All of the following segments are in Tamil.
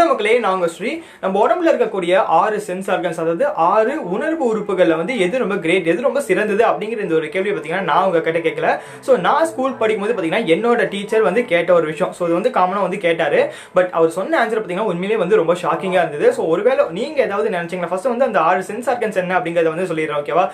ஹலோ மக்களே, நாங்க ஸ்ரீ. நம்ம உடம்புல இருக்கக்கூடிய 6 சென்ஸ் ஆர்கன்ஸ், அதாவது 6 உணர்வு உறுப்புகள்ல வந்து எது ரொம்ப கிரேட், எது ரொம்ப சிறந்தது அப்படிங்கிற இந்த ஒரு கேள்வி பார்த்தீங்கன்னா நான் உங்ககிட்ட கேட்கல. ஸோ நான் ஸ்கூல் படிக்கும்போது பார்த்தீங்கன்னா என்னோட டீச்சர் வந்து கேட்ட ஒரு விஷயம். ஸோ இது வந்து காமனாக வந்து கேட்டாரு. பட் அவர் சொன்ன ஆன்சர் பார்த்தீங்கன்னா உண்மையிலேயே வந்து ரொம்ப ஷாக்கிங்காக இருந்தது. ஸோ ஒருவேளை நீங்க ஏதாவது நினைச்சீங்கன்னா ஃபர்ஸ்ட் வந்து அந்த 6 சென்ஸ் ஆர்கன்ஸ் என்ன அப்படிங்கிறத வந்து சொல்லிடுறேன், ஓகேவா?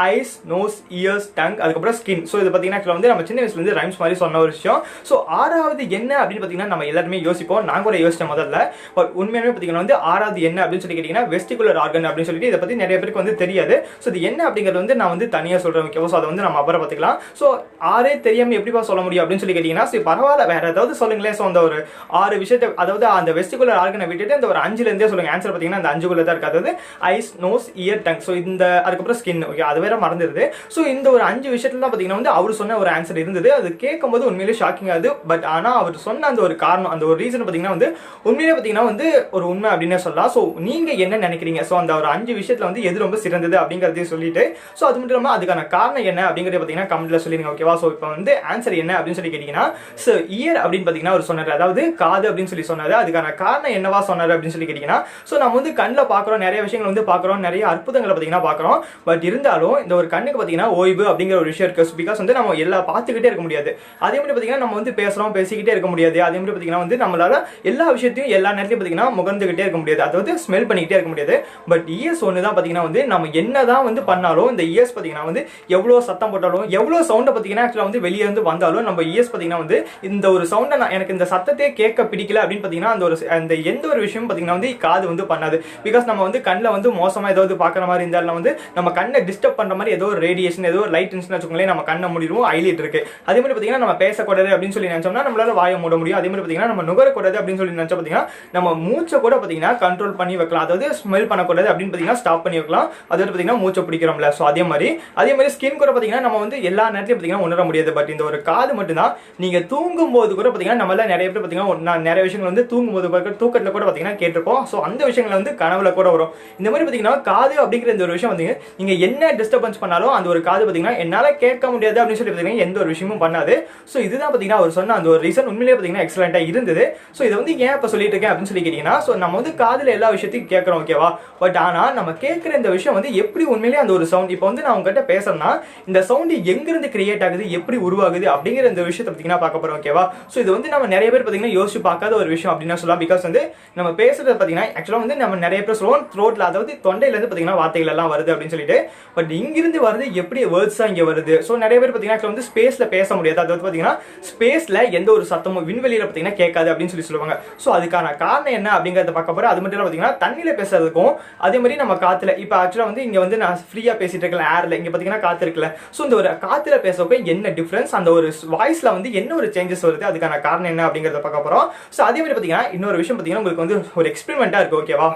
ஐஸ், நோஸ், இயர்ஸ், டங், அதுக்கப்புறம் ஸ்கின். ஸோ இது பார்த்தீங்கன்னா வந்து நம்ம சின்ன வயசுல இருந்து ரைம்ஸ் மாதிரி சொன்ன ஒரு விஷயம். ஸோ ஆறாவது என்ன அப்படின்னு பார்த்தீங்கன்னா நம்ம எல்லாருமே யோசிப்போம். நான் கூட யோசிச்சேன் முதல்ல. பட் உண்மையாலுமே பார்த்தீங்கன்னா வந்து ஆறாவது என்ன அப்படின்னு சொல்லி கேட்டீங்கன்னா வெஸ்டிகுலர் ஆர்கன் அப்படின்னு சொல்லிட்டு இதை பத்தி நிறைய பேருக்கு வந்து தெரியாது. ஸோ இது என்ன அப்படிங்கிறது வந்து நான் வந்து தனியாக சொல்றேன், ஓகேவா? ஸோ அதை வந்து நம்ம அப்புறம் பார்த்துக்கலாம். ஸோ ஆறே தெரியாம எப்படிப்பா சொல்ல முடியும் அப்படின்னு சொல்லி கேட்டீங்கன்னா சரி பரவாயில்ல, வேற ஏதாவது சொல்லுங்களேன். ஸோ அந்த ஒரு 6 விஷயத்தை, அதாவது அந்த வெஸ்டிகுலர் ஆர்கனை விட்டுட்டு அந்த ஒரு 5ல இருந்தே சொல்லுங்க. ஆன்சர் பார்த்தீங்கன்னா அந்த 5குள்ள தான் இருக்கு. அதாவது eyes, nose, ear, tongue. So இந்த அதுக்கப்புறம் ஸ்கின், ஓகே, அது வேற மறந்துடுது. ஸோ இந்த ஒரு 5 விஷயத்துல தான் பார்த்தீங்கன்னா வந்து அவர் சொன்ன ஒரு ஆன்சர் இருந்தது. அது கேட்கும்போது உண்மையிலேயே ஷாக்கிங் ஆகுது. பட் ஆனால் அவர் சொன்ன அந்த ஒரு காரணம், அந்த ஒரு ரீசன் பார்த்தீங்கன்னா வந்து உண்மையிலே பார்த்தீங்கன்னா வந்து ஒரு உண்மை அப்படின்னு சொல்லலாம். ஸோ நீங்க என்ன நினைக்கிறீங்க? ஸோ அந்த ஒரு 5 விஷயத்துல வந்து எது ரொம்ப சிறந்தது அப்படிங்கறதையும் சொல்லிட்டு, ஸோ அது மட்டும் இல்லாமல் அதுக்கான காரணம் என்ன அப்படிங்கறத பார்த்தீங்கன்னா கமெண்ட்ல சொல்லிடுங்க, ஓகேவா? ஸோ இப்போ வந்து ஆன்சர் என்ன அப்படின்னு சொல்லி கேட்டீங்கன்னா, ஸோ இயர் அப்படின்னு பார்த்தீங்கன்னா அவர் சொன்னார், அதாவது காது அப்படின்னு சொல்லி சொன்னாரு. அதுக்கான காரணம் என்னவா சொன்னாரு அப்படின்னு சொல்லி கேட்டீங்கன்னா, ஸோ நம்ம வந்து கண்ணில் பார்க்குறோம், நிறைய விஷயங்கள் வந்து பார்க்குறோம், நிறைய அற்புதங்களை பார்த்தீங்கன்னா பார்க்குறோம். பட் இருந்தாலும் இந்த ஒரு கண்ணுக்கு பார்த்தீங்கன்னா ஓய்வு அப்படிங்கிற ஒரு விஷயம் இருக்கு. பிகாஸ் வந்து நம்ம எல்லாம் பார்த்துக்கிட்டே இருக்க முடியாது. அதே மாதிரி பார்த்தீங்கன்னா நம்ம வந்து பேசுறோம், பேசிக்கிட்டே இருக்க முடியாது. அதே மாதிரி பார்த்தீங்கன்னா வந்து நம்மளால எல்லா விஷயத்தையும் எல்லா நேரத்தையும் பார்த்தீங்கன்னா முகர்ந்துகிட்டே இருக்க முடியாது, அதாவது ஸ்மெல் பண்ணிக்கிட்டே இருக்க முடியாது. பட் இயர்ஸ் ஒன்று தான் பார்த்தீங்கன்னா வந்து நம்ம என்னதான் வந்து பண்ணாலும் இந்த இயர்ஸ் பார்த்தீங்கன்னா வந்து எவ்வளோ சத்தம் போட்டாலும், எவ்வளோ சவுண்டை பார்த்தீங்கன்னா ஆக்சுவலாக வந்து வெளியே இருந்து வந்தாலும் நம்ம இயர்ஸ் பார்த்தீங்கன்னா வந்து இந்த ஒரு சவுண்டை எனக்கு இந்த சத்தத்தையே கேட்க பிடிக்கல அப்படின்னு பார்த்தீங்கன்னா அந்த எந்த ஒரு விஷயம் பார்த்தீங்கன்னா வந்து காது வந்து பண்ணாது. பிகாஸ் நம்ம வந்து கண்ணில் வந்து மோசமாக ஏதாவது பார்க்குற மாதிரி இருந்தாலும் வந்து நம்ம கண்ணை டிஸ்டர்ப் பண்ணுற மாதிரி ஏதோ ஒரு ரேடியேஷன், ஏதோ ஒரு லைட் இருந்துச்சுன்னு வச்சுக்கோங்களேன், நம்ம கண்ணை மூடிடுவோம், ஐலைட் இருக்கு. அதே மாதிரி பார்த்தீங்கன்னா நம்ம பேசக்கூடாது அப்படின்னு சொல்லி நினைச்சோம்னா நம்மளால வாயை மூட முடியும். அதே மாதிரி பார்த்தீங்கன்னா நம்ம நுகரக்கூடாது அப்படின்னு சொல்லி நினைச்சா பார்த்தீங்கன்னா நம்ம மூச்சை கூட பார்த்தீங்கன்னா கண்ட்ரோல் பண்ணி வைக்கலாம், அதாவது ஸ்மெல் பண்ணக்கூடாது அப்படின்னு பார்த்தீங்கன்னா ஸ்டாப் பண்ணி வைக்கலாம். அதாவது பார்த்தீங்கன்னா மூச்சை பிடிக்கிறோம்ல, ஸோ அதே மாதிரி ஸ்கின் கூட பார்த்தீங்கன்னா நம்ம வந்து எல்லா நேரத்தையும் பார்த்தீங்கன்னா உணர முடியாது. பட் இந்த ஒரு காது மட்டும்தான். நீங்க தூங்கும் போது கூட பார்த்தீங்கன்னா நம்மள நிறைய பேர் பார்த்தீங்கன்னா நிறைய விஷயங்கள் வந்து தூங்கும் போது தூக்கத்தில் கூட பார்த்தீங்கன்னா கேட்டிருப்போம். ஸோ அந்த விஷயங்கள் வந்து கனவுல கூட வரும். இந்த மாதிரி பார்த்தீங்கன்னா காது அப்படிங்கிற இந்த ஒரு விஷயம் வந்து நீங்க என்ன டிஸ்டர்பன்ஸ் பண்ணாலும் அந்த ஒரு காது பார்த்தீங்கன்னா என்னால கேட்க முடியாது அப்படின்னு சொல்லி பார்த்தீங்கன்னா எந்த ஒரு விஷயமும் பண்ணாது. ஸோ இதுதான் பார்த்தீங்கன்னா அவர் சொன்ன அந்த ஒரு ரீசன் உண்மையிலேயே பார்த்தீங்கன்னா எக்ஸலண்டா இருந்தது. ஸோ இதை வந்து ஏன் இப்போ சொல்லிட்டு இருக்கேன் அப்படின்னு சொல்லி கேட்டீங்கன்னா, ஸோ நம்ம வந்து காதுல எல்லா விஷயத்தையும் கேட்கறோம், ஓகேவா? பட் ஆனா நம்ம கேட்கிற இந்த விஷயம் வந்து எப்படி உண்மையிலேயே அந்த ஒரு சவுண்ட், இப்போ வந்து நான் உங்ககிட்ட பேசுறேன்னா இந்த சவுண்ட் எங்கிருந்து கிரியேட் ஆகுது, எப்படி உருவாகுது அப்படிங்கிற இந்த விஷயத்தை பார்த்தீங்கன்னா பார்க்க போறோம், ஓகேவா? ஸோ இது வந்து நம்ம நிறைய பேர் பார்த்தீங்கன்னா யோசிச்சு பார்க்காத ஒரு விஷயம் அப்படின்னு சொல்லலாம். பிகாஸ் வந்து நம்ம பேசுறது பார்த்தீங்கன்னா ஆக்சுவலாக வந்து நம்ம நிறைய பேர் சொல்லுவோம் த்ரோட்ல, அதாவது தொண்டையில இருந்து பார்த்தீங்கன்னா வார்த்தைகள் எல்லாம் வருது அப்படின்னு சொல்லிட்டு. பட் இங்கிருந்து வருது எப்படி வேர்ட்ஸா இங்க வருது. ஸோ நிறைய பேர் பார்த்தீங்கன்னா வந்து ஸ்பேஸ்ல பேச முடியாது, அதாவது பார்த்தீங்கன்னா ஸ்பேஸ்ல எந்த ஒரு சத்தமும் விண்வெளியில பார்த்தீங்கன்னா கேட்காது அப்படின்னு சொல்லி சொல்லுவாங்க. ஸோ அதுக்கான காரணம் என்ன அப்படிங்கறத பார்க்க போறோம். அது மட்டும் இல்லை பார்த்தீங்கன்னா தண்ணியில பேசுறதுக்கும் அதே மாதிரி நம்ம காத்துல, இப்போ ஆக்சுவலா வந்து இங்க வந்து நான் ஃப்ரீயா பேசிட்டு இருக்கல, ஏர்ல, இங்க பார்த்தீங்கன்னா காத்து இருக்குல்ல. ஸோ இந்த ஒரு காத்துல பேசறதுக்கு என்ன டிஃபரன்ஸ், அந்த ஒரு வாய்ஸ்ல வந்து என்ன ஒரு சேஞ்சஸ் வருது, அதுக்கான காரணம் என்ன அப்படிங்கறத பார்க்க போறோம். ஸோ அதே மாதிரி பார்த்தீங்கன்னா இன்னொரு விஷயம் பார்த்தீங்கன்னா உங்களுக்கு வந்து ஒரு எக்ஸ்பெரிமெண்டா இருக்கு, ஓகேவா?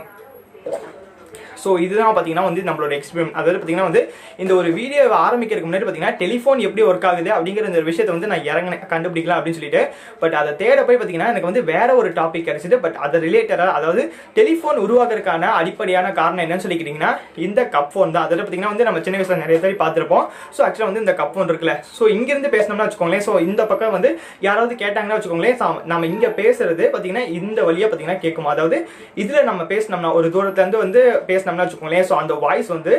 ஸோ இதுதான் பார்த்தீங்கன்னா வந்து நம்மளோட எக்ஸ்பெரிமெண்ட். அதாவது பார்த்தீங்கன்னா வந்து இந்த ஒரு வீடியோ ஆரம்பிக்கிறதுக்கு முன்னாடி பார்த்தீங்கன்னா டெலிஃபோன் எப்படி ஒர்க் ஆகுது அப்படிங்கிற இந்த விஷயத்தை வந்து நான் கண்டுபிடிக்கலாம் அப்படின்னு சொல்லிட்டு. பட் அதை தேட போய் பார்த்தீங்கன்னா எனக்கு வந்து வேற ஒரு டாபிக் கிடைச்சிது. பட் அதை ரிலேட்டடாக, அதாவது டெலிஃபோன் உருவாக்குறதுக்கான அடிப்படையான காரணம் என்னன்னு சொல்லிக்கிட்டீங்கன்னா இந்த கப் ஃபோன் தான். அதில் பார்த்தீங்கன்னா வந்து நம்ம சின்ன வயசுல நிறைய பேர் பார்த்துருப்போம். ஸோ ஆக்சுவலாக வந்து இந்த கப் ஃபோன் இருக்குல்ல, ஸோ இங்கிருந்து பேசணும்னா வச்சுக்கோங்களேன், ஸோ இந்த பக்கம் வந்து யாராவது கேட்டாங்கன்னா வச்சுக்கோங்களேன், நம்ம இங்கே பேசுறது பார்த்தீங்கன்னா இந்த வழியாக பார்த்தீங்கன்னா கேட்கும். அதாவது இதில் நம்ம பேசினோம்னா ஒரு தூரத்துலேருந்து வந்து பேசினோம்னா வச்சுக்கோங்களேன், ஸோ அந்த வாய்ஸ் வந்து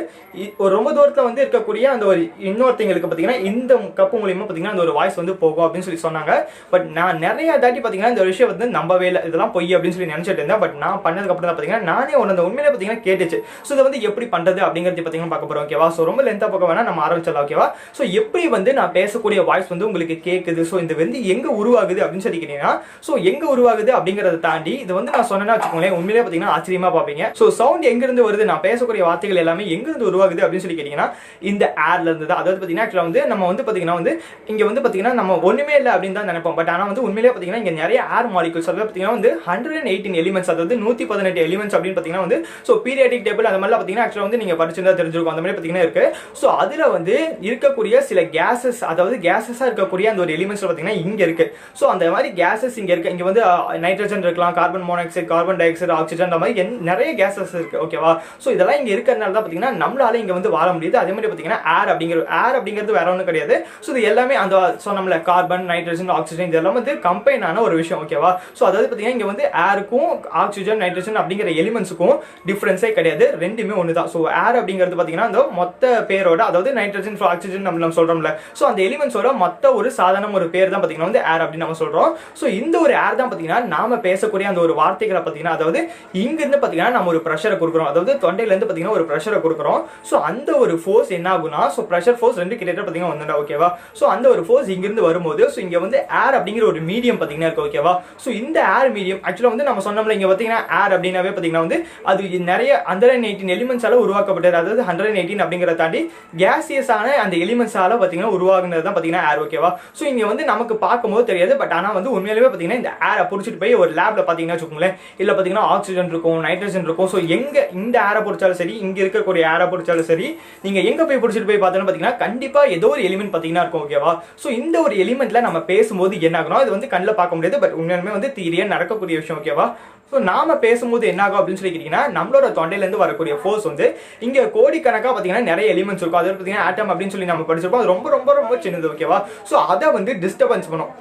ஒரு ரொம்ப தூரத்தில் வந்து இருக்கக்கூடிய அந்த ஒரு இன்னொருத்தங்களுக்கு பார்த்தீங்கன்னா இந்த கப்பு மூலியமா பார்த்தீங்கன்னா அந்த ஒரு வாய்ஸ் வந்து போகும் அப்படின்னு சொல்லி சொன்னாங்க. பட் நான் நிறைய தாட்டி பார்த்தீங்கன்னா இந்த விஷயம் வந்து நம்பவே இல்லை, இதெல்லாம் பொய் அப்படின்னு சொல்லி நினைச்சிட்டு இருந்தேன். பட் நான் பண்ணதுக்கு அப்புறம் தான் பார்த்தீங்கன்னா நானே அந்த உண்மையிலே பார்த்தீங்கன்னா கேட்டுச்சு. ஸோ இதை வந்து எப்படி பண்றது அப்படிங்கிறது பார்த்தீங்கன்னா பார்க்க போறோம், ஓகேவா? ஸோ ரொம்ப லென்த்தா பார்க்க வேணா, நம்ம ஆரம்பிச்சிடலாம், ஓகேவா? ஸோ எப்படி வந்து நான் பேசக்கூடிய வாய்ஸ் வந்து உங்களுக்கு கேட்குது, ஸோ இந்த வந்து எங்க உருவாகுது அப்படின்னு சொல்லி கேட்டீங்கன்னா, ஸோ எங்க உருவாகுது அப்படிங்கறத தாண்டி இது வந்து நான் சொன்னேன்னா வச்சுக்கோங்களேன் உண்மையிலே பார்த்தீங்கன்னா ஆச்சரியமா பார்ப்பீங்க. ஸோ சவுண்ட் எங்க இருந்து வருது, நான் பேசக்கூடிய வார்த்தைகள் எல்லாமே எங்க இருந்து உருவாகுது அப்படின்னு சொல்லி கேட்டீங்கன்னா இந்த ஏர்ல இருந்து தான். அதாவது பார்த்தீங்கன்னா வந்து நம்ம வந்து பார்த்தீங்கன்னா வந்து இங்க வந்து பார்த்தீங்கன்னா நம்ம ஒண்ணுமே இல்லை அப்படின்னு தான் நினைப்போம். பட் ஆனால் வந்து உண்மையிலே பார்த்தீங்கன்னா இங்க நிறைய ஏர் மாலிகுல்ஸ், அதாவது பார்த்தீங்கன்னா வந்து 118 எலிமெண்ட்ஸ், அதாவது 118 எலிமெண்ட்ஸ் அப்படின்னு பார்த்தீங்கன்னா வந்து ஸோ பீரியாடிக் டேபிள் அந்த மாதிரிலாம் பார்த்தீங்கன்னா ஆக்சுவலாக வந்து நீங்க படிச்சிருந்தா தெரிஞ்சிருக்கும், அந்த மாதிரி பார்த்தீங்கன்னா இருக்கு. ஸோ அதுல வந்து இருக்கக்கூடிய சில கேசஸ், அதாவது கேசஸா இருக்கக்கூடிய அந்த ஒரு எலிமெண்ட்ஸ் பார்த்தீங்கன்னா இங்க இருக்கு. ஸோ அந்த மாதிரி கேசஸ் இங்க இருக்கு. இங்க வந்து நைட்ரஜன் இருக்கலாம், carbon monoxide, carbon di oxide, oxygen, அந்த மாதிரி நிறைய கேசஸ் இருக்கு, ஓகேவா? ஸோ இதெல்லாம் இங்க இருக்கிறதுனால தான் பாத்தீங்கன்னா நம்மளால இங்க வந்து வாழ முடியுது. அதே மாதிரி பாத்தீங்கன்னா ஏர் அப்படிங்கிறது வேற ஒன்றும் கிடையாது. ஸோ இது எல்லாமே அந்த சொன்னோம்ல கார்பன், நைட்ரஜன், ஆக்சிஜன் இதெல்லாம் வந்து கம்பைன் ஆன ஒரு விஷயம். ஓகேவா? ஸோ அதாவது பாத்தீங்கன்னா இங்க வந்து ஏருக்கும் ஆக்சிஜன், நைட்ரஜன் அப்படிங்கிற எலிமெண்ட்ஸுக்கும் டிஃபரன்ஸே கிடையாது, ரெண்டுமே ஒன்று தான். ஸோ ஏர் அப்படிங்கிறது பாத்தீங்கன்னா அந்த மொத்த பேரோட, அதாவது நைட்ரஜன், ஆக்சிஜன் நம்ம சொல்றோம்ல, ஸோ அந்த எலிமெண்ட்ஸோட மொத்த ஒரு சாதாரண ஒரு பேர் தான் பாத்தீங்கன்னா வந்து ஏர் அப்படின்னு நம்ம சொல்றோம். ஸோ இந்த ஒரு ஏர் தான் பாத்தீங்கன்னா நாம பேசக்கூடிய அந்த ஒரு வார்த்தைகளை பாத்தீங்கன்னா, அதாவது இங்க இருந்து பாத்தீங்கன்னா நம்ம ஒரு ப்ரெஷரை கொடுக்குறோம், அதாவது தொண்டையில இருந்து பாத்தீங்கன்னா ஒரு ப்ரெஷரை கொடுக்குறோம். ஸோ அந்த ஒரு ஃபோர்ஸ் என்ன ஆகும்னா, ஸோ ப்ரெஷர் ஃபோர்ஸ் ரெண்டு கிட்ட பாத்தீங்கன்னா ஒன்றுடா. ஓகேவா? ஸோ அந்த ஒரு ஃபோர்ஸ் இங்க இருந்து வரும்போது, ஸோ இங்க வந்து ஏர் அப்படிங்கிற ஒரு மீடியம் பாத்தீங்கன்னா இருக்கு. ஓகேவா? ஸோ இந்த ஏர் மீடியம் ஆக்சுவலா வந்து நம்ம சொன்னோம்ல, இங்க பாத்தீங்கன்னா ஏர் அப்படின்னாவே பாத்தீங்கன்னா வந்து அது நிறைய 118 எலிமெண்ட்ஸால உருவாக்கப்பட்டது. அதாவது 118 அப்படிங்கறத தாண்டி கேசியஸ் ஆன அந்த எலிமெண்ட்ஸால பாத்தீங்கன்னா உருவாகுனது தான் பாத்தீங்கன்னா ஏர். ஓகேவா? ஸோ இங்க வந்து நமக்கு பார்க்கும்போது தெரியாது, பட் ஆனா வந்து உண்மையிலேயே பாத்தீங்கன்னா இந்த ஏரை புடிச்சிட்டு போய் ஒரு லேப்ல பாத்தீங்கன்னா வச்சுக்கோங்களேன், இல்ல பாத்தீங்கன்னா ஆக்சிஜன் இருக்கும், நைட்ரஜன் இருக்கும். ஸோ எங்க இந்த ஏரை பிடிச்சாலும் சரி, இங்க இருக்கக்கூடிய ஏரை பிடிச்சாலும் சரி, நீங்க எங்க போய் பிடிச்சிட்டு போய் பார்த்தோம்னா பாத்தீங்கன்னா கண்டிப்பா ஏதோ ஒரு எலிமெண்ட் பாத்தீங்கன்னா இருக்கும். ஓகேவா? ஸோ இந்த ஒரு எலிமெண்ட்ல நம்ம பேசும்போது என்ன ஆகணும், இது வந்து கண்ணில் பார்க்க முடியாது, பட் உண்மையுமே வந்து தியரியா நடக்கக்கூடிய விஷயம். ஓகேவா? ஸோ நாம பேசும்போது என்ன ஆகும் அப்படின்னு சொல்லி கேட்டீங்கன்னா, நம்மளோட தொண்டையில இருந்து வரக்கூடிய ஃபோர்ஸ் வந்து இங்க கோடிக்கணக்கா பாத்தீங்கன்னா நிறைய எலிமெண்ட்ஸ் இருக்கும். அது பாத்தீங்கன்னா ஆட்டம் அப்படின்னு சொல்லி நம்ம படிச்சிருப்போம். அது ரொம்ப ரொம்ப ரொம்ப சின்னது. ஓகேவா? ஸோ அதை வந்து டிஸ்டர்பன்ஸ் பண்ணும்.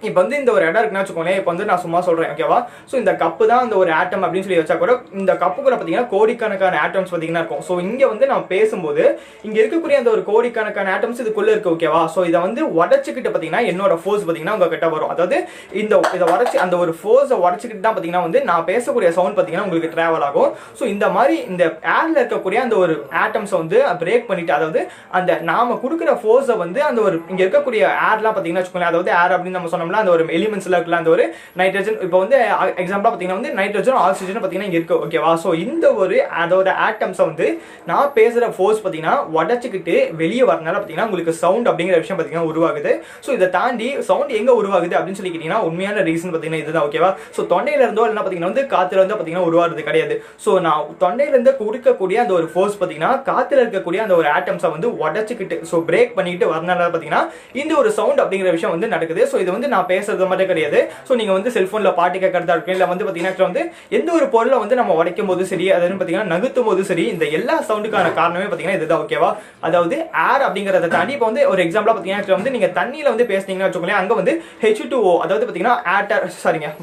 இப்போ வந்து இந்த ஒரு இடம் இருக்குன்னு வச்சுக்கோங்களேன், இப்போ வந்து நான் சும்மா சொல்றேன். ஓகேவா? ஸோ இந்த கப்பு தான் அந்த ஒரு ஆட்டம் அப்படின்னு சொல்லி வச்சா கூட, இந்த கப்புக்குள்ள பார்த்தீங்கன்னா கோடிக்கணக்கான ஆட்டம்ஸ் பார்த்தீங்கன்னா இருக்கும். ஸோ இங்க வந்து நம்ம பேசும்போது இங்க இருக்கக்கூடிய அந்த ஒரு கோடிக்கணக்கான ஆட்டம்ஸ் இதுக்குள்ள இருக்கு. ஓகேவா? ஸோ இதை வந்து உடச்சுக்கிட்டு பார்த்தீங்கன்னா என்னோட ஃபோர்ஸ் பார்த்தீங்கன்னா உங்ககிட்ட வரும். அதாவது இதை உடச்சு அந்த ஒரு ஃபோர்ஸை உடச்சுக்கிட்டு தான் பார்த்தீங்கன்னா வந்து நான் பேசக்கூடிய சவுண்ட் பார்த்தீங்கன்னா உங்களுக்கு டிராவல் ஆகும். ஸோ இந்த மாதிரி இந்த ஏர்ல இருக்கக்கூடிய அந்த ஒரு ஆட்டம்ஸை வந்து பிரேக் பண்ணிட்டு, அதாவது அந்த நாம கொடுக்குற ஃபோர்ஸை வந்து அந்த ஒரு இங்க இருக்கக்கூடிய ஏர்லாம் பார்த்தீங்கன்னா வச்சுக்கோங்களேன், அதாவது ஏர் அப்படின்னு நம்ம சொன்னோம்னா அந்த ஒரு எலிமெண்ட்ஸ்ல இருக்கலாம், அந்த ஒரு நைட்ரஜன், இப்போ வந்து எக்ஸாம்பிளா பாத்தீங்கன்னா வந்து நைட்ரஜன், ஆக்சிஜன் பாத்தீங்கன்னா இங்க இருக்கு. ஓகேவா? சோ இந்த ஒரு அதோட ஆட்டம்ஸ் வந்து நான் பேசுற ஃபோர்ஸ் பாத்தீங்கன்னா உடைச்சுக்கிட்டு வெளியே வரனால பாத்தீங்கன்னா உங்களுக்கு சவுண்ட் அப்படிங்கிற விஷயம் பாத்தீங்கன்னா உருவாகுது. சோ இதை தாண்டி சவுண்ட் எங்க உருவாகுது அப்படின்னு சொல்லி கேட்டீங்கன்னா, உண்மையான ரீசன் பாத்தீங்கன்னா இதுதான். ஓகேவா? சோ தொண்டையில இருந்தோ இல்ல பாத்தீங்கன்னா வந்து காத்துல இருந்து பாத்தீங்கன்னா உருவாகிறது கிடையாது. சோ நான் தொண்டையில இருந்து கொடுக்கக்கூடிய அந்த ஒரு ஃபோர்ஸ் பாத்தீங்கன்னா காத்துல இருக்கக்கூடிய அந்த ஒரு ஆட்டம்ஸை வந்து உடைச்சுக்கிட்டு, சோ பிரேக் பண்ணிட்டு வரனால பாத்தீங்கன்னா இந்த ஒரு சவுண்ட் அப்படிங்கிற விஷயம் வந்து நடக்குது. சோ இது வந்து நான் பேசுறது மட்டும் கிடையாது. சோ நீங்க வந்து செல்போன்ல பாட்டு கேட்கறதா இருக்கும், இல்ல வந்து பாத்தீங்கன்னா வந்து எந்த ஒரு பொருளை வந்து நம்ம உடைக்கும் போது சரி, அதாவது பாத்தீங்கன்னா நகுத்தும் போது சரி, இந்த எல்லா சவுண்டுக்கான காரணமே பாத்தீங்கன்னா இதுதான். ஓகேவா? அதாவது ஏர் அப்படிங்கறத தாண்டி இப்போ வந்து ஒரு எக்ஸாம்பிளா பாத்தீங்கன்னா வந்து நீங்க தண்ணியில வந்து பேசுனீங்கன்னா வச்சுக்கோங்களேன், அங்க வந்து H2O, அதாவது பாத்தீங்கன்னா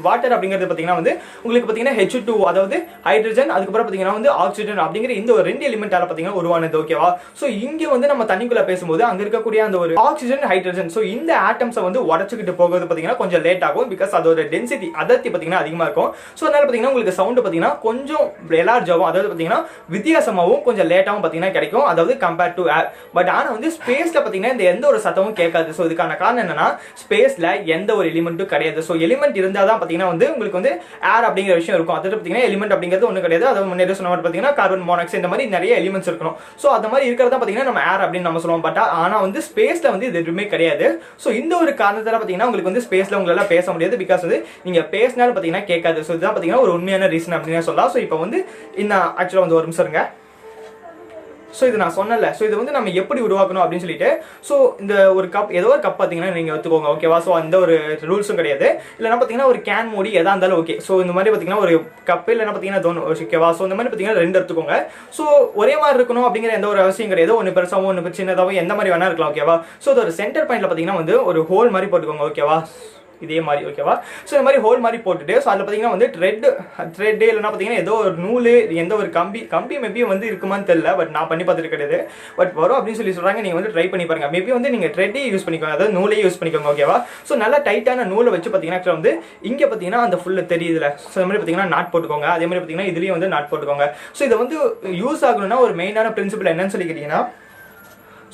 வாட்டர் அப்படிங்கிறது பாத்தீங்கன்னா வந்து உங்களுக்கு பாத்தீங்கன்னா H2O, அதாவது ஹைட்ரஜன், அதுக்கப்புறம் பாத்தீங்கன்னா வந்து ஆக்சிஜன் அப்படிங்கிற இந்த ஒரு ரெண்டு எலிமெண்டால பாத்தீங்கன்னா உருவானது. ஓகேவா? சோ இங்க வந்து நம்ம தண்ணிக்குள்ள பேசும்போது அங்க இருக்கக்கூடிய அந்த ஒரு ஆக்சிஜன், ஹைட்ரஜன், சோ இந்த ஆட்டம்ஸை வந்து உடைச்சுக்கிட்டு போகிறது பாத்தீங்கன்னா கொஞ்சம் லேட் ஆகும். பிகாஸ் அதோட டென்சிட்டி அடர்த்தி பாத்தீங்கன்னா அதிகமா இருக்கும். சோ அதனால பாத்தீங்கன்னா உங்களுக்கு சவுண்ட் பாத்தீங்கன்னா கொஞ்சம் எலார்ஜ் ஆகும், அதாவது பாத்தீங்கன்னா வித்தியாசமாவும் கொஞ்சம் லேட்டாவும் பாத்தீங்கன்னா கிடைக்கும், அதாவது கம்பேர்ட் டு ஏர். பட் ஆனா வந்து ஸ்பேஸ்ல பாத்தீங்கன்னா இந்த எந்த ஒரு சத்தமும் கேட்காது. சோ இதுக்கான காரணம் என்னன்னா, ஸ்பேஸ்ல எந்த ஒரு எலிமெண்ட்டும் கிடையாது. சோ எலிமெண்ட் இருந்தா தான் பாத்தீங்கன்னா வந்து உங்களுக்கு வந்து ஏர் அப்படிங்கிற விஷயம் இருக்கும். அதாவது பாத்தீங்கன்னா எலிமெண்ட் அப்படிங்கிறது ஒண்ணு கிடையாது. அது முன்னாடி சொன்ன மாதிரி பாத்தீங்கன்னா கார்பன் மோனாக்சைடு இந்த மாதிரி நிறைய எலிமெண்ட்ஸ் இருக்கணும். சோ அந்த மாதிரி இருக்கிறதா பாத்தீங்கன்னா நம்ம ஏர் அப்படின்னு நம்ம சொல்லுவோம். பட் ஆனா வந்து ஸ்பேஸ்ல வந்து இது எதுவுமே கிடையாது. சோ இந்த ஒரு காரணத்தால பாத்தீங்கன்னா உங்களுக்கு வந்து ஸ்பேஸ்ல உங்களால பேச முடியாது. பிகாஸ் வந்து நீங்க பேசினாலும் பாத்தீங்கன்னா கேட்காது. சோ இதுதான் பாத்தீங்கன்னா ஒரு உண்மையான ரீசன் அப்படின்னு சொல்லலாம். சோ இப்போ வந்து இன்னும் ஆக்சுவலா வந்து ஒரு நிமிஷம் இருங்க. ஸோ இது நான் சொன்னல, ஸோ இது வந்து நம்ம எப்படி உருவாக்கணும் அப்படின்னு சொல்லிட்டு, ஸோ இந்த ஒரு கப், ஏதோ ஒரு கப் பார்த்தீங்கன்னா நீங்கள் எடுத்துக்கோங்க. ஓகேவா? ஸோ அந்த ஒரு ரூல்ஸும் கிடையாது. இல்லைனா பார்த்தீங்கன்னா ஒரு கேன் மூடி எதா இருந்தாலும் ஓகே. ஸோ இந்த மாதிரி பார்த்தீங்கன்னா ஒரு கப் இல்லைனா பார்த்தீங்கன்னா தோணும். ஓகேவா? ஸோ இந்த மாதிரி பார்த்தீங்கன்னா ரெண்டு எடுத்துக்கோங்க. ஸோ ஒரே மாதிரி இருக்கணும் அப்படிங்கிற எந்த ஒரு அவசியம் கிடையாது. ஒன்று பெருசாகவும் ஒன்று சின்னதாகவும் எந்த மாதிரி வேணா இருக்கலாம். ஓகேவா? ஸோ இது ஒரு சென்டர் பாயிண்ட்ல பார்த்தீங்கன்னா வந்து ஒரு ஹோல் மாதிரி போட்டுக்கோங்க. ஓகேவா? இதே மாதிரி. ஓகேவா? ஸோ இந்த மாதிரி ஹோல் மாதிரி போட்டுட்டு, ஸோ அதில் பார்த்தீங்கன்னா வந்து த்ரெட் இல்லைனா பார்த்தீங்கன்னா ஏதோ ஒரு நூல், எந்த ஒரு கம்பி மேபி வந்து இருக்குமான்னு தெரியல, பட் நான் பண்ணி பார்த்துட்டு கிடையாது. பட் வரும் அப்படின்னு சொல்லி சொல்றாங்க. நீங்கள் வந்து ட்ரை பண்ணி பாருங்க. மேபி வந்து நீங்கள் த்ரெட்டே யூஸ் பண்ணிக்கோங்க, அதாவது நூலே யூஸ் பண்ணிக்கோங்க. ஓகேவா? ஸோ நல்லா டைட்டான நூலை வச்சு பார்த்தீங்கன்னா வந்து இங்கே பார்த்தீங்கன்னா அந்த ஃபுல்லு தெரியுதுல, ஸோ இந்த மாதிரி பார்த்தீங்கன்னா நாட் போட்டுக்கோங்க. அதே மாதிரி பார்த்தீங்கன்னா இதுலேயும் வந்து நாட் போட்டுக்கோங்க. ஸோ இதை வந்து யூஸ் ஆகணும்னா ஒரு மெயினான பிரின்சிபல் என்னன்னு சொல்லி கேட்டீங்கன்னா,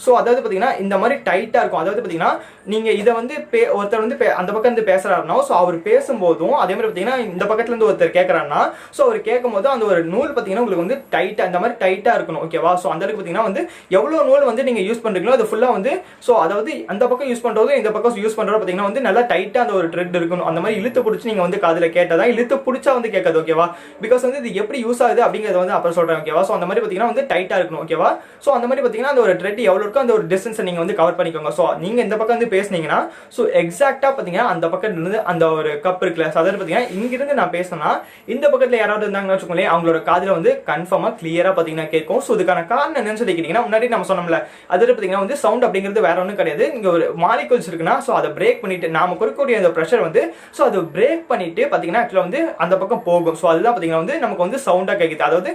ஸோ அதாவது பார்த்தீங்கன்னா இந்த மாதிரி டைட்டாக இருக்கும். அதாவது பார்த்தீங்கன்னா நீங்கள் இதை வந்து ஒருத்தர் வந்து அந்த பக்கம் இருந்து பேசுறாருன்னா, ஸோ அவர் பேசும்போதும் அதே மாதிரி பார்த்தீங்கன்னா இந்த பக்கத்துல இருந்து ஒருத்தர் கேட்கறாருன்னா, ஸோ அவர் கேட்கும் போது அந்த ஒரு நூல் பார்த்தீங்கன்னா உங்களுக்கு வந்து டைட்டாக இந்த மாதிரி டைட்டாக இருக்கணும். ஓகேவா? ஸோ அந்த அளவுக்கு பார்த்தீங்கன்னா வந்து எவ்வளோ நூல் வந்து நீங்கள் யூஸ் பண்ணுறீங்களோ அது ஃபுல்லாக வந்து, ஸோ அதாவது அந்த பக்கம் யூஸ் பண்ணுறது இந்த பக்கம் யூஸ் பண்ணுறது பார்த்தீங்கன்னா வந்து நல்லா டைட்டாக அந்த ஒரு த்ரெட் இருக்கணும். அந்த மாதிரி இழுத்து பிடிச்சி நீங்கள் வந்து காதில் கேட்டதான், இழுத்து பிடிச்சா வந்து கேட்காது. ஓகேவா? பிகாஸ் வந்து இது எப்படி யூஸ் ஆகுது அப்படிங்கிறத வந்து அப்புறம் சொல்கிறேன். ஓகேவா? ஸோ அந்த மாதிரி பார்த்தீங்கன்னா வந்து டைட்டாக இருக்கணும். ஓகேவா? ஸோ அந்த மாதிரி பார்த்தீங்கன்னா அந்த ஒரு த்ரெட் எவ்வளோ இருக்க அந்த ஒரு டிஸ்டன்ஸை நீங்க வந்து கவர் பண்ணிக்கோங்க. ஸோ நீங்க இந்த பக்கம் வந்து பேசுனீங்கன்னா ஸோ எக்ஸாக்டா பாத்தீங்கன்னா அந்த பக்கம் இருந்து அந்த ஒரு கப் இருக்குல்ல, அதாவது பாத்தீங்கன்னா இங்கிருந்து நான் பேசினா இந்த பக்கத்துல யாராவது இருந்தாங்கன்னு வச்சுக்கோங்களேன், அவங்களோட காதுல வந்து கன்ஃபார்மா கிளியரா பாத்தீங்கன்னா கேட்கும். ஸோ இதுக்கான காரணம் என்னன்னு சொல்லி கேட்டீங்கன்னா, முன்னாடி நம்ம சொன்னோம்ல, அது பாத்தீங்கன்னா வந்து சவுண்ட் அப்படிங்கிறது வேற ஒன்றும் கிடையாது. இங்க ஒரு மாலிகுல்ஸ் இருக்குன்னா ஸோ அதை பிரேக் பண்ணிட்டு நாம கொடுக்கக்கூடிய அந்த ப்ரெஷர் வந்து ஸோ அதை பிரேக் பண்ணிட்டு பாத்தீங்கன்னா ஆக்சுவலா வந்து அந்த பக்கம் போகும். ஸோ அதுதான் பாத்தீங்கன்னா வந்து நமக்கு வந்து சவுண்டா கேட்குது. அதாவது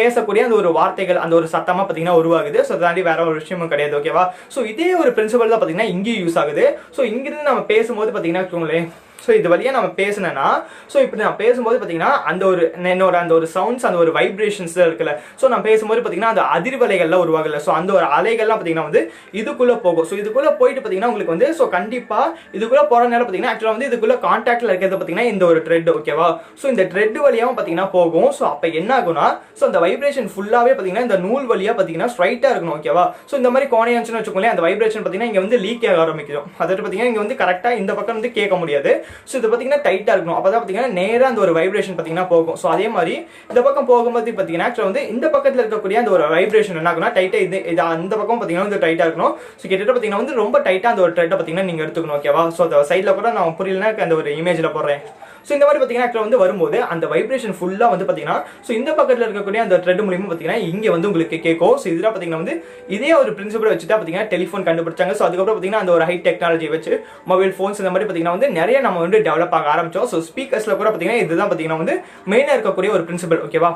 பேசக்கூடிய அந்த ஒரு வார்த்தைகள் அந்த ஒரு சத்தமா பாத்தீங்கன்னா உருவாகுது. ஸோ தாண்டி வேற ஒரு விஷயமும் கிடையாது. ஓகேவா? ஸோ இதே ஒரு பிரின்சிபல் தான் பாத்தீங்கன்னா இங்கேயும் யூஸ் ஆகுது. ஸோ இங்கிருந்து நம்ம பேசும்போது பாத்தீங்கன்னா வச்சுக்கோங்களேன், ஸோ இது வழியா நம்ம பேசினேன்னா ஸோ இப்படி நான் பேசும்போது பார்த்தீங்கன்னா அந்த ஒரு என்னோட அந்த ஒரு சவுண்ட்ஸ் அந்த ஒரு வைப்ரேஷன்ஸ் இருக்குல்ல, ஸோ நான் பேசும்போது பார்த்தீங்கன்னா அந்த அதிர்வலைகள்லாம் உருவாகல. ஸோ அந்த ஒரு அலைகள்லாம் பார்த்தீங்கன்னா வந்து இதுக்குள்ள போகும். ஸோ இதுக்குள்ள போயிட்டு பார்த்தீங்கன்னா உங்களுக்கு வந்து ஸோ கண்டிப்பா இதுக்குள்ள போறதுனால பார்த்தீங்கன்னா ஆக்சுவலாக வந்து இதுக்குள்ள கான்டாக்ட்ல இருக்கிறது பார்த்தீங்கன்னா இந்த ஒரு த்ரெட். ஓகேவா? ஸோ இந்த த்ரெட் வழியாவும் பார்த்தீங்கன்னா போகும். ஸோ அப்போ என்ன ஆகும்னா ஸோ அந்த வைப்ரேஷன் ஃபுல்லாவே பார்த்தீங்கன்னா இந்த நூல் வழியா பார்த்தீங்கன்னா ஸ்ட்ரைட்டா இருக்கணும். ஓகேவா? ஸோ இந்த மாதிரி கோணையாச்சுன்னு வச்சுக்கோங்களேன், அந்த வைப்ரேஷன் பார்த்தீங்கன்னா இங்க வந்து லீக் ஆக ஆரம்பிக்கும். அதாவது பார்த்தீங்கன்னா இங்க வந்து கரெக்டா இந்த பக்கம் வந்து கேட்க முடியாது. ஸோ இது பார்த்தீங்கன்னா டைட்டா இருக்கணும். அப்பதான் பார்த்தீங்கன்னா நேரா அந்த ஒரு வைப்ரேஷன் பார்த்தீங்கன்னா போகும். ஸோ அதே மாதிரி இந்த பக்கம் போகும்போது பார்த்தீங்கன்னா ஆக்சுவலாக வந்து இந்த பக்கத்தில் இருக்கக்கூடிய அந்த ஒரு வைப்ரேஷன் என்ன ஆகும்னா டைட்டா இது அந்த பக்கம் பார்த்தீங்கன்னா வந்து டைட்டா இருக்கணும். ஸோ கிட்டத்தட்ட பார்த்தீங்கன்னா வந்து ரொம்ப டைட்டா அந்த ஒரு த்ரெட்டை பார்த்தீங்கன்னா நீங்க எடுத்துக்கணும். ஓகேவா? ஸோ அந்த சைட்ல கூட நான் புரியலன்னா அந்த ஒரு இமேஜ்ல போடுறேன். ஸோ இந்த மாதிரி பார்த்தீங்கன்னா ஆக்சுவலாக வந்து வரும்போது அந்த வைப்ரேஷன் ஃபுல்லாக வந்து பார்த்தீங்கன்னா ஸோ இந்த பக்கத்தில் இருக்கக்கூடிய அந்த த்ரெட் மூலியமா பார்த்தீங்கன்னா இங்கே வந்து உங்களுக்கு கேட்கும். ஸோ இதெல்லாம் பார்த்தீங்கன்னா வந்து இதே ஒரு பிரின்சிபல் வச்சு தான் பார்த்தீங்கன்னா டெலிஃபோன் கண்டுபிடிச்சாங்க. ஸோ அதுக்கப்புறம் பார்த்தீங்கன்னா அந்த ஒரு ஹை டெக்னாலஜி வச்சு மொபைல் ஃபோன்ஸ் இந்த மாதிரி பார்த்தீங்கன்னா வந்து நிறைய நம்ம வந்து டெவலப் ஆக ஆரம்பிச்சோம். ஸோ ஸ்பீக்கர்ஸ்ல கூட பார்த்தீங்கன்னா இதுதான் பார்த்தீங்கன்னா வந்து மெயினாக இருக்கக்கூடிய ஒரு பிரின்சிபல். ஓகேவா?